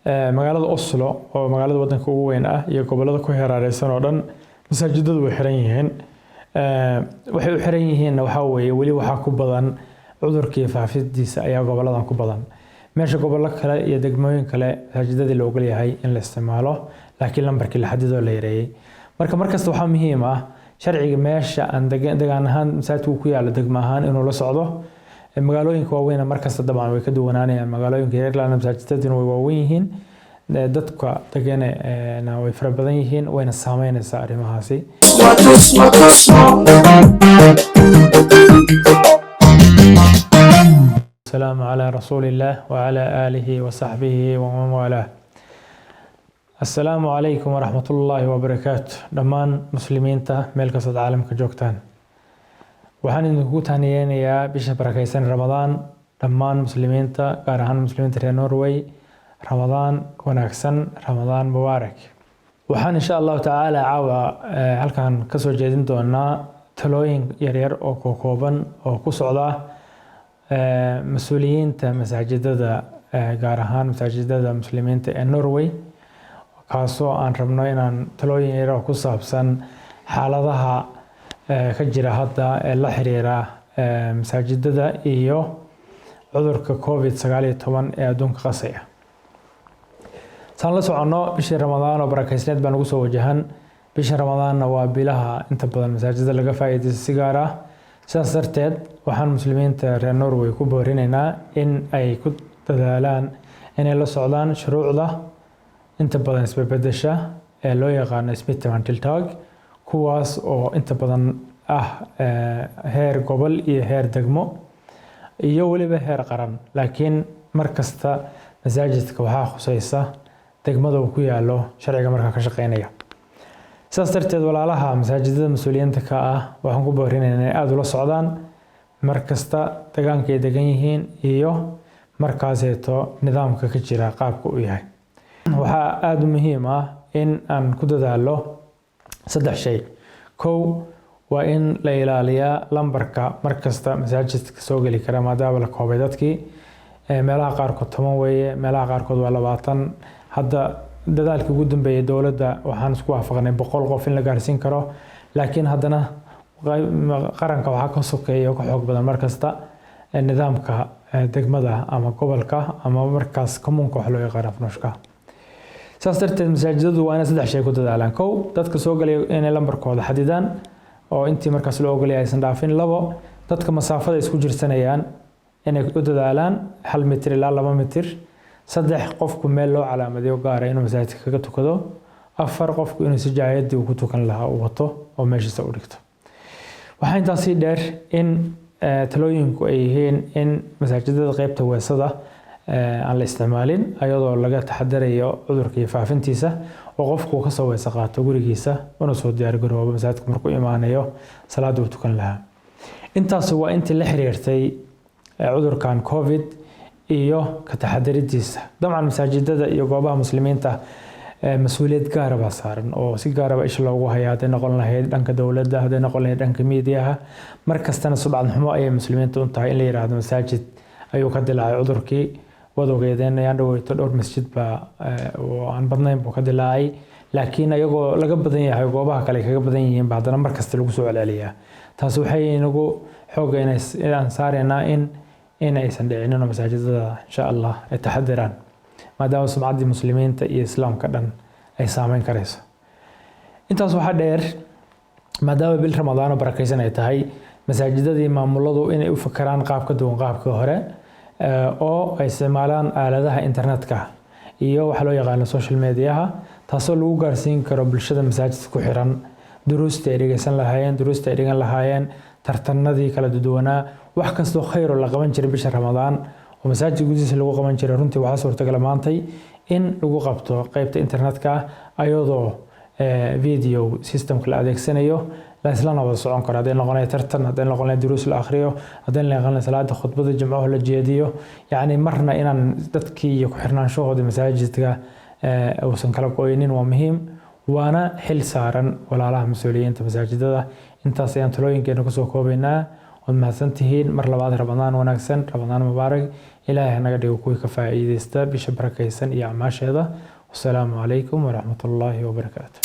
magaalada Oslo oo magaalada wadanka ugu weyn ah iyo gobolada ku hareeraysan oo dhan masaajidadu way xiran yihiin waxay u xiran yihiin waxa weeye wali waxa ku badan cudurkii faafidiisa ayaa goboladan ku badan meesha gobollo kale iyo degmooyin kale masaajidada loo ogol yahay in la isticmaalo laakiin lambarkii la xadido la yareeyay markasta waxa muhiim ah sharciga meesha aan degaan ahaan masaajidku ku yaalo degmo ahaan inuu la socdo magaalooyinka waaweyn markasta dabcan way ka duwanaanayaan magaalooyinka Ireland masaajidaduna way waaweyn yihiin dadka degana way fara badan yihiin wayna saameynaysaa arrimahaasi السلام على رسول الله وعلى آله وصحبه ومن والاه السلام عليكم ورحمة الله وبركاته دمان مسلمين تا ملك صد عالم كجوكتان وحان نقول تانيين يا بيش بركيسان رمضان دمان مسلمين تا قارهان مسلمين تا نوروي رمضان وناكسن رمضان مبارك وحان إن شاء الله تعالى عاوة هل كان كسو جيدين دونا تلوين يرير أو كوكوبان أو كسعودة مسؤوليين تا مساجدة قارهان مساجدة مسلمين تا نوروي kaasoo aan rabno inaan talooyin yar oo ku saabsan xaaladaha ka jira hadda ee la xiriira masaajidada iyo cudurka COVID-19 ee adduunka qasaya. Saan la socono bishii Ramadaan oo barakeysneed baan ugu soo wajahan. Bishii Ramadaanna waa bilaha inta badan masaajidada laga faa'iideysto si gaar ah. Sidaas darteed waxaan muslimiinta reer Norway ku boorinaynaa in ay ku dadaalaan inay la socdaan shuruucda inta badan isbedbedesha ee loo yaqaan smittemantiltag kuwaas oo inta badan ah heer gobol iyo heer degmo iyo waliba heer qaran laakiin markasta masaajidka waxaa khusaysa degmada uu ku yaalo sharciga markaa ka shaqeynaya sidaas darteed walaalaha masaajidada mas'uuliyiinta ka ah waxaan ku boorinaynaa inay aad ula socdaan markasta deegaanka ay degan yihiin iyo markaaseeto nidaamka ka jira qaabka uu yahay waxaa aad muhiim ah in aan ku dadaalo saddex shay kow waa in la ilaaliyaa lambarka markasta masaajidka soo gali kara maadaama la koobay dadkii meelaha qaarkood 10 weeye meelaha qaarkood waa 20 hadda dadaalkii ugu dambeeyay dawladda waxaan isku waafaqnay 100 qof in la gaarsiin karo laakiin haddana qaranka waxaa ka sokeeya ka xoog badan markasta nidaamka degmada ama gobolka ama markaas communka wax loo yaqaan afnoshka saas darteed masaajidadu waa in saddex shay ku dadaalaan kow dadka soo galay inay lambarkooda xadidaan oo intii markaas loo ogolyahay aysan dhaafin labo dadka masaafada isku jirsanayaan inay u dadaalaan 1 mitir ilaa 2 mitir saddex qofku meel loo calaamadiyo gaar ah inuu masaajidka kaga tukado afar qofku inuu si jaayad uu ku tukan lahaa uu wato oo meeshiisa u dhigto waxaa intaas dheer in talooyinku ay yihiin in masaajidada qaybta weesada aan la isticmaalin ayadoo laga taxadarayo cudurka faafintiisa oo qofku ka soo weesa qaato gurigiisa una soo diyaar garoobo masaajidka markuu imaanayo salaad uu tukan lahaa intaas waa intii la xiriirtay cudurkan covid iyo ka taxadaridiisa dabcan masaajidada iyo goobaha muslimiinta mas'uuliyad gaar ah saaran oo si gaar ah isha loogu hayaa haday noqon lahayd dhanka dawladda haday noqon lahayd dhanka miidiyaha markastana subcad xumo ay muslimiintu u tahay in la yiraahdo masaajid ayuu ka dilaacay cudurkii wadoogeedeen ayaan dhaweyto dhowr masjid baa oo aan badnayn buu ka dilaacay laakiin ayagoo laga badan yahay goobaha kale kaga badan yihiin baadana markasta lagu soo celceliyaa taas waxay inagu xoogayaan saareynaa in aysan dhicin masaajidada insha Allah ay taxadiraan maadaama sumcaddii muslimiinta iyo islaamka dhan ay saameyn karayso intaas waxaa dheer maadaama bil Ramadaan oo barakaysan ay tahay masaajidadii maamuladu inay u fakaraan qaab ka duwan qaabkii hore oo ay isticmaalaan aaladaha internetka iyo waxa loo yaqaan social media taasoo lagu gaarsiin karo bulshada masaajidka ku xiran duruusta ay dhageysan lahaayeen duruusta ay dhigan lahaayeen tartanadii kala duwanaa wax kastoo khayr la qaban jiray bisha Ramadaan oo masaajid gudihiisa lagu qaban jiray runtii waxa suurtagal maantay in lagu qabto qaybta internetka ayadoo video systemka la adeegsanayo la isla wada socon karo haday noqonay tartan haday noqonay duruus la akhriyo haday noqonay salaada khudbada jumcaha la jeediyo yaani marna inaan dadkii iyo ku xirnaanshahooda masaajidka uusan kala go'aynin waa muhiim waana xil saaran walaalaha mas'uuliyiinta masaajidada intaas ayaan talooyinkeena ku soo koobaynaa ومحسنتهين مر لبعض رمضان ونكسن رمضان مبارك ilaahay hanaga dhigo kuwii ka faa'iideysta bisha barakaysan iyo acmaasheeda. Wassalaamu calaykum waraxmatullaahi wabarakaatu.